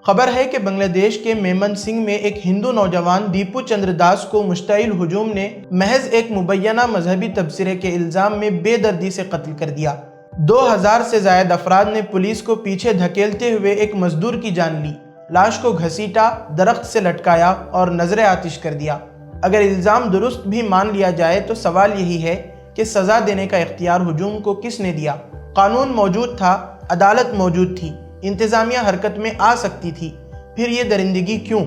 خبر ہے کہ بنگلہ دیش کے میمن سنگھ میں ایک ہندو نوجوان دیپو چندر داس کو مشتعل ہجوم نے محض ایک مبینہ مذہبی تبصرے کے الزام میں بے دردی سے قتل کر دیا۔ 2000 سے زائد افراد نے پولیس کو پیچھے دھکیلتے ہوئے ایک مزدور کی جان لی، لاش کو گھسیٹا، درخت سے لٹکایا اور نذر آتش کر دیا۔ اگر الزام درست بھی مان لیا جائے تو سوال یہی ہے کہ سزا دینے کا اختیار ہجوم کو کس نے دیا؟ قانون موجود تھا، عدالت موجود تھی، انتظامیہ حرکت میں آ سکتی تھی، پھر یہ درندگی کیوں؟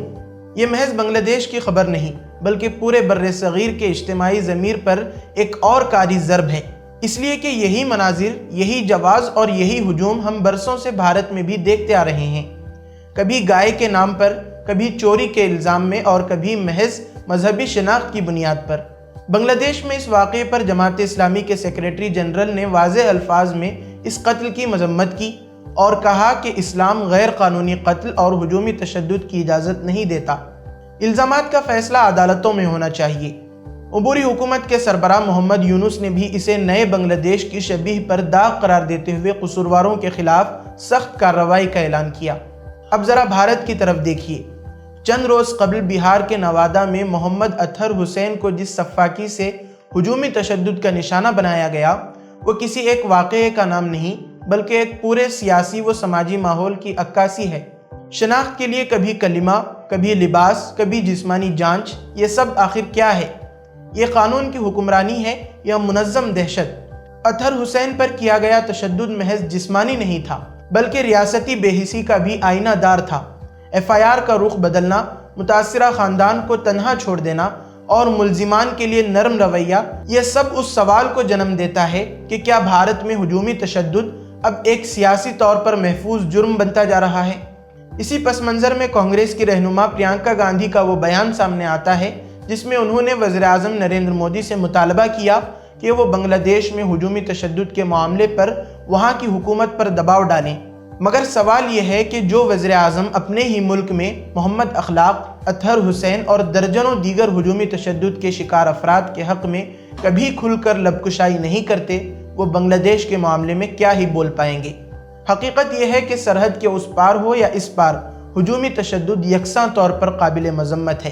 یہ محض بنگلہ دیش کی خبر نہیں بلکہ پورے بر صغیر کے اجتماعی ضمیر پر ایک اور کاری ضرب ہے، اس لیے کہ یہی مناظر، یہی جواز اور یہی ہجوم ہم برسوں سے بھارت میں بھی دیکھتے آ رہے ہیں، کبھی گائے کے نام پر، کبھی چوری کے الزام میں اور کبھی محض مذہبی شناخت کی بنیاد پر۔ بنگلہ دیش میں اس واقعے پر جماعت اسلامی کے سیکریٹری جنرل نے واضح الفاظ میں اس قتل کی مذمت کی اور کہا کہ اسلام غیر قانونی قتل اور ہجومی تشدد کی اجازت نہیں دیتا۔ الزامات کا فیصلہ عدالتوں میں ہونا چاہیے۔ عبوری حکومت کے سربراہ محمد یونس نے بھی اسے نئے بنگلہ دیش کی شبیہ پر داغ قرار دیتے ہوئے قصورواروں کے خلاف سخت کارروائی کا اعلان کیا۔ اب ذرا بھارت کی طرف دیکھیے۔ چند روز قبل بہار کے نوادہ میں محمد اطہر حسین کو جس سفاکی سے ہجومی تشدد کا نشانہ بنایا گیا، وہ کسی ایک واقعے کا نام نہیں بلکہ ایک پورے سیاسی و سماجی ماحول کی عکاسی ہے۔ شناخت کے لیے کبھی کلمہ، کبھی لباس، کبھی جسمانی جانچ، یہ سب آخر کیا ہے؟ یہ قانون کی حکمرانی ہے یا منظم دہشت؟ اطہر حسین پر کیا گیا تشدد محض جسمانی نہیں تھا بلکہ ریاستی بے حسی کا بھی آئینہ دار تھا۔ FIR کا رخ بدلنا، متاثرہ خاندان کو تنہا چھوڑ دینا اور ملزمان کے لیے نرم رویہ، یہ سب اس سوال کو جنم دیتا ہے کہ کیا بھارت میں ہجومی تشدد اب ایک سیاسی طور پر محفوظ جرم بنتا جا رہا ہے؟ اسی پس منظر میں کانگریس کی رہنما پرینکا گاندھی کا وہ بیان سامنے آتا ہے جس میں انہوں نے وزیر اعظم نریندر مودی سے مطالبہ کیا کہ وہ بنگلہ دیش میں ہجومی تشدد کے معاملے پر وہاں کی حکومت پر دباؤ ڈالیں۔ مگر سوال یہ ہے کہ جو وزیر اعظم اپنے ہی ملک میں محمد اخلاق، اطہر حسین اور درجنوں دیگر ہجومی تشدد کے شکار افراد کے حق میں کبھی کھل کر لب کشائی نہیں کرتے، وہ بنگلہ دیش کے معاملے میں کیا ہی بول پائیں گے؟ حقیقت یہ ہے کہ سرحد کے اس پار ہو یا اس پار، ہجومی تشدد یکساں طور پر قابل مذمت ہے،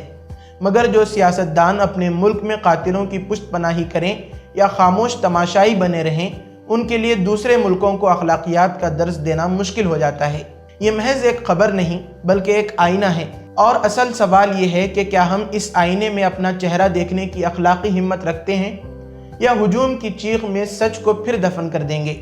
مگر جو سیاستدان اپنے ملک میں قاتلوں کی پشت پناہی کریں یا خاموش تماشائی بنے رہیں، ان کے لیے دوسرے ملکوں کو اخلاقیات کا درس دینا مشکل ہو جاتا ہے۔ یہ محض ایک خبر نہیں بلکہ ایک آئینہ ہے، اور اصل سوال یہ ہے کہ کیا ہم اس آئینے میں اپنا چہرہ دیکھنے کی اخلاقی ہمت رکھتے ہیں یا ہجوم کی چیخ میں سچ کو پھر دفن کر دیں گے؟